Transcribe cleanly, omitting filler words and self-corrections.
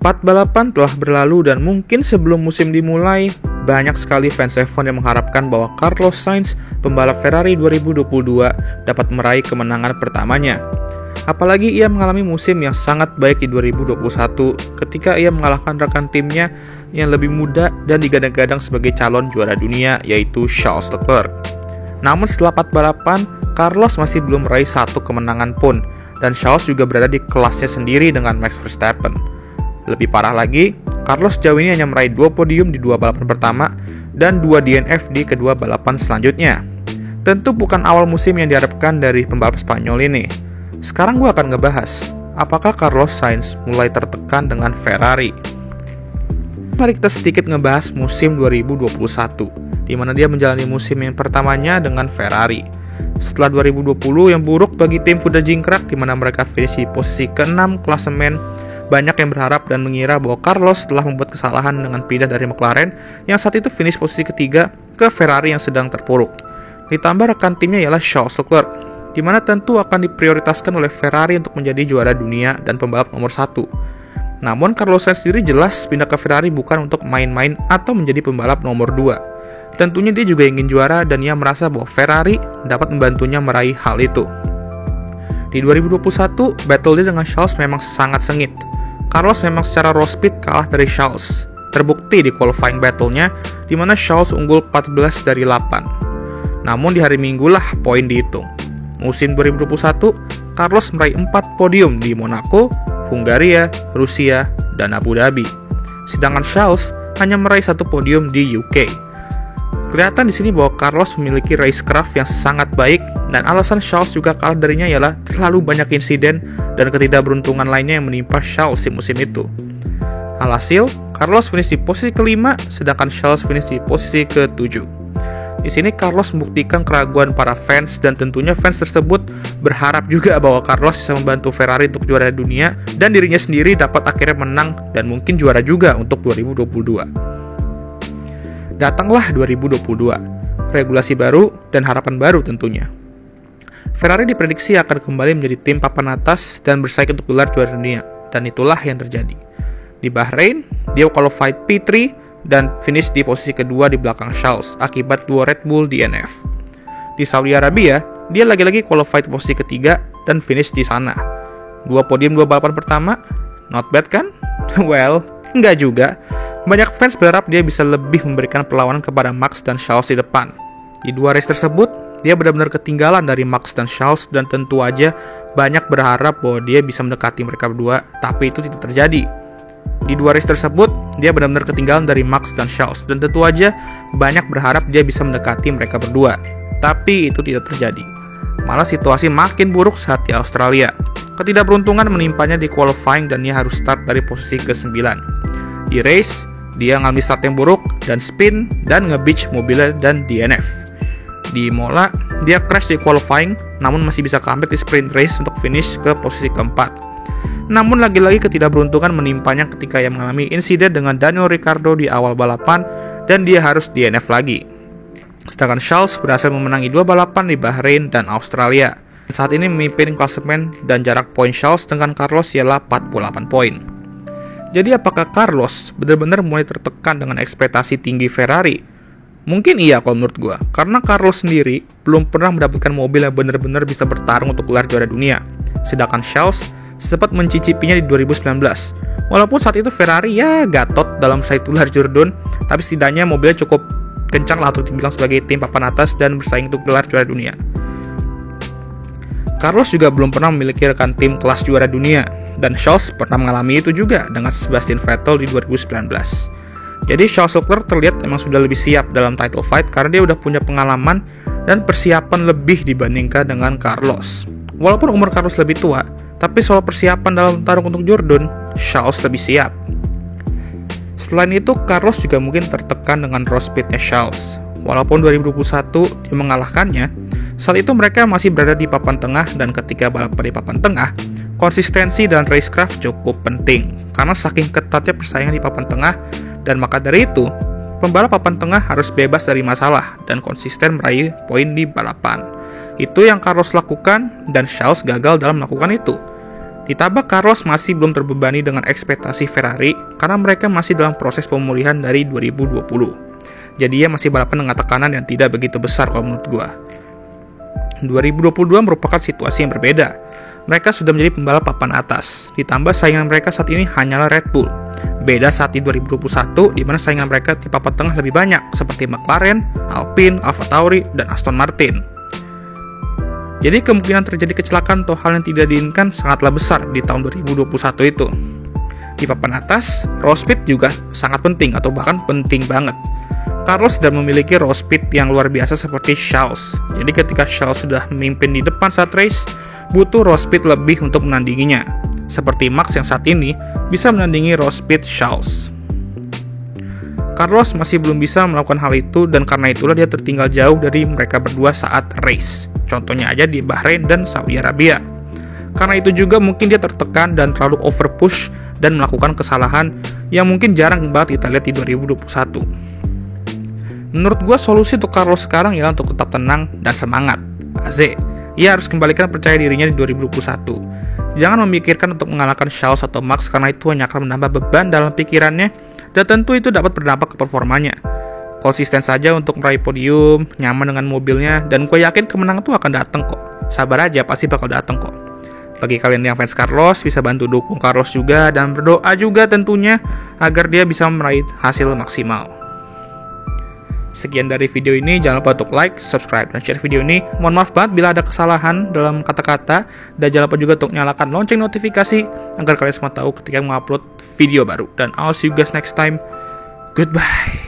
4 balapan telah berlalu dan mungkin sebelum musim dimulai, banyak sekali fans F1 yang mengharapkan bahwa Carlos Sainz, pembalap Ferrari 2022, dapat meraih kemenangan pertamanya. Apalagi ia mengalami musim yang sangat baik di 2021 ketika ia mengalahkan rekan timnya yang lebih muda dan digadang-gadang sebagai calon juara dunia, yaitu Charles Leclerc. Namun setelah 4 balapan, Carlos masih belum meraih satu kemenangan pun, dan Charles juga berada di kelasnya sendiri dengan Max Verstappen. Lebih parah lagi, Carlos sejauh ini hanya meraih 2 podium di 2 balapan pertama dan 2 DNF di kedua balapan selanjutnya. Tentu bukan awal musim yang diharapkan dari pembalap Spanyol ini. Sekarang gue akan ngebahas, apakah Carlos Sainz mulai tertekan dengan Ferrari? Mari kita sedikit ngebahas musim 2021, di mana dia menjalani musim yang pertamanya dengan Ferrari. Setelah 2020 yang buruk bagi tim Kuda Jingkrak, di mana mereka finish di posisi ke-6 klasemen, banyak yang berharap dan mengira bahwa Carlos telah membuat kesalahan dengan pindah dari McLaren yang saat itu finish posisi ketiga ke Ferrari yang sedang terpuruk. Ditambah rekan timnya ialah Charles Leclerc, di mana tentu akan diprioritaskan oleh Ferrari untuk menjadi juara dunia dan pembalap nomor 1. Namun Carlos Sainz sendiri jelas pindah ke Ferrari bukan untuk main-main atau menjadi pembalap nomor 2. Tentunya dia juga ingin juara dan ia merasa bahwa Ferrari dapat membantunya meraih hal itu. Di 2021, battle dia dengan Charles memang sangat sengit. Carlos memang secara raw speed kalah dari Charles. Terbukti di qualifying battle-nya, di mana Charles unggul 14 dari 8. Namun di hari Minggu lah poin dihitung. Musim 2021, Carlos meraih 4 podium di Monaco, Hungaria, Rusia, dan Abu Dhabi. Sedangkan Charles hanya meraih 1 podium di UK. Kelihatan di sini bahwa Carlos memiliki racecraft yang sangat baik, dan alasan Charles juga kalah darinya ialah terlalu banyak insiden dan ketidakberuntungan lainnya yang menimpa Charles di musim itu. Alhasil, Carlos finish di posisi ke-5, sedangkan Charles finish di posisi ke-7. Di sini Carlos membuktikan keraguan para fans, dan tentunya fans tersebut berharap juga bahwa Carlos bisa membantu Ferrari untuk juara dunia dan dirinya sendiri dapat akhirnya menang dan mungkin juara juga untuk 2022. Datanglah 2022, regulasi baru dan harapan baru tentunya. Ferrari diprediksi akan kembali menjadi tim papan atas dan bersaing untuk gelar juara dunia, dan itulah yang terjadi. Di Bahrain, dia qualified P3 dan finish di posisi kedua di belakang Charles akibat 2 Red Bull DNF. Di Saudi Arabia, dia lagi-lagi qualified posisi ketiga dan finish di sana. 2 podium 2 balapan pertama, not bad kan? Well, enggak juga. Banyak fans berharap dia bisa lebih memberikan perlawanan kepada Max dan Charles di depan. Di 2 race tersebut, dia benar-benar ketinggalan dari Max dan Charles, dan tentu aja banyak berharap bahwa dia bisa mendekati mereka berdua, tapi itu tidak terjadi. Di 2 race tersebut, dia benar-benar ketinggalan dari Max dan Charles, dan tentu aja banyak berharap dia bisa mendekati mereka berdua, tapi itu tidak terjadi. Malah situasi makin buruk saat di Australia. Ketidakberuntungan menimpanya di qualifying dan dia harus start dari posisi ke-9. Di race, dia ngalami start yang buruk dan spin dan nge-beach mobilnya dan DNF. Di Imola, dia crash di qualifying namun masih bisa comeback di sprint race untuk finish ke posisi keempat. Namun lagi-lagi ketidakberuntungan menimpanya ketika ia mengalami insiden dengan Daniel Ricciardo di awal balapan dan dia harus DNF lagi. Sedangkan Charles berhasil memenangi 2 balapan di Bahrain dan Australia. Saat ini memimpin klasemen dan jarak poin Charles dengan Carlos ialah 48 poin. Jadi apakah Carlos benar-benar mulai tertekan dengan ekspektasi tinggi Ferrari? Mungkin iya kalau menurut gue, karena Carlos sendiri belum pernah mendapatkan mobil yang benar-benar bisa bertarung untuk gelar juara dunia. Sedangkan Charles sempat mencicipinya di 2019. Walaupun saat itu Ferrari ya gatot dalam saing gelar Jordan, tapi setidaknya mobilnya cukup kencang lah untuk dibilang sebagai tim papan atas dan bersaing untuk gelar juara dunia. Carlos juga belum pernah memiliki rekan tim kelas juara dunia, dan Charles pernah mengalami itu juga dengan Sebastian Vettel di 2019. Jadi Charles Leclerc terlihat memang sudah lebih siap dalam title fight karena dia udah punya pengalaman dan persiapan lebih dibandingkan dengan Carlos. Walaupun umur Carlos lebih tua, tapi soal persiapan dalam tarung untuk Jordan, Charles lebih siap. Selain itu, Carlos juga mungkin tertekan dengan raw speednya Charles. Walaupun 2021 dia mengalahkannya, saat itu mereka masih berada di papan tengah, dan ketika balapan di papan tengah, konsistensi dan racecraft cukup penting karena saking ketatnya persaingan di papan tengah, dan maka dari itu pembalap papan tengah harus bebas dari masalah dan konsisten meraih poin di balapan. Itu yang Carlos lakukan dan Charles gagal dalam melakukan itu. Ditambah Carlos masih belum terbebani dengan ekspektasi Ferrari karena mereka masih dalam proses pemulihan dari 2020. Jadi ia masih balapan dengan tekanan yang tidak begitu besar kalau menurut gua. 2022 merupakan situasi yang berbeda. Mereka sudah menjadi pembalap papan atas, ditambah saingan mereka saat ini hanyalah Red Bull. Beda saat di 2021, di mana saingan mereka di papan tengah lebih banyak, seperti McLaren, Alpine, AlphaTauri, dan Aston Martin. Jadi kemungkinan terjadi kecelakaan atau hal yang tidak diinginkan sangatlah besar di tahun 2021 itu. Di papan atas, road speed juga sangat penting atau bahkan penting banget. Carlos tidak memiliki road speed yang luar biasa seperti Charles. Jadi ketika Charles sudah memimpin di depan saat race, butuh road speed lebih untuk menandinginya. Seperti Max yang saat ini bisa menandingi road speed Charles. Carlos masih belum bisa melakukan hal itu dan karena itulah dia tertinggal jauh dari mereka berdua saat race. Contohnya aja di Bahrain dan Saudi Arabia. Karena itu juga mungkin dia tertekan dan terlalu over push dan melakukan kesalahan yang mungkin jarang banget kita lihat di 2021. Menurut gue solusi untuk Carlos sekarang ialah untuk tetap tenang dan semangat. AZ, ia harus kembalikan percaya dirinya di 2021. Jangan memikirkan untuk mengalahkan Charles atau Max karena itu hanya akan menambah beban dalam pikirannya dan tentu itu dapat berdampak ke performanya. Konsisten saja untuk meraih podium, nyaman dengan mobilnya, dan gue yakin kemenangan itu akan datang kok. Sabar aja, pasti bakal datang kok. Bagi kalian yang fans Carlos, bisa bantu dukung Carlos juga dan berdoa juga tentunya agar dia bisa meraih hasil maksimal. Sekian dari video ini, jangan lupa untuk like, subscribe, dan share video ini. Mohon maaf banget bila ada kesalahan dalam kata-kata, dan jangan lupa juga untuk nyalakan lonceng notifikasi agar kalian semua tahu ketika mengupload video baru. Dan I'll see you guys next time. Goodbye.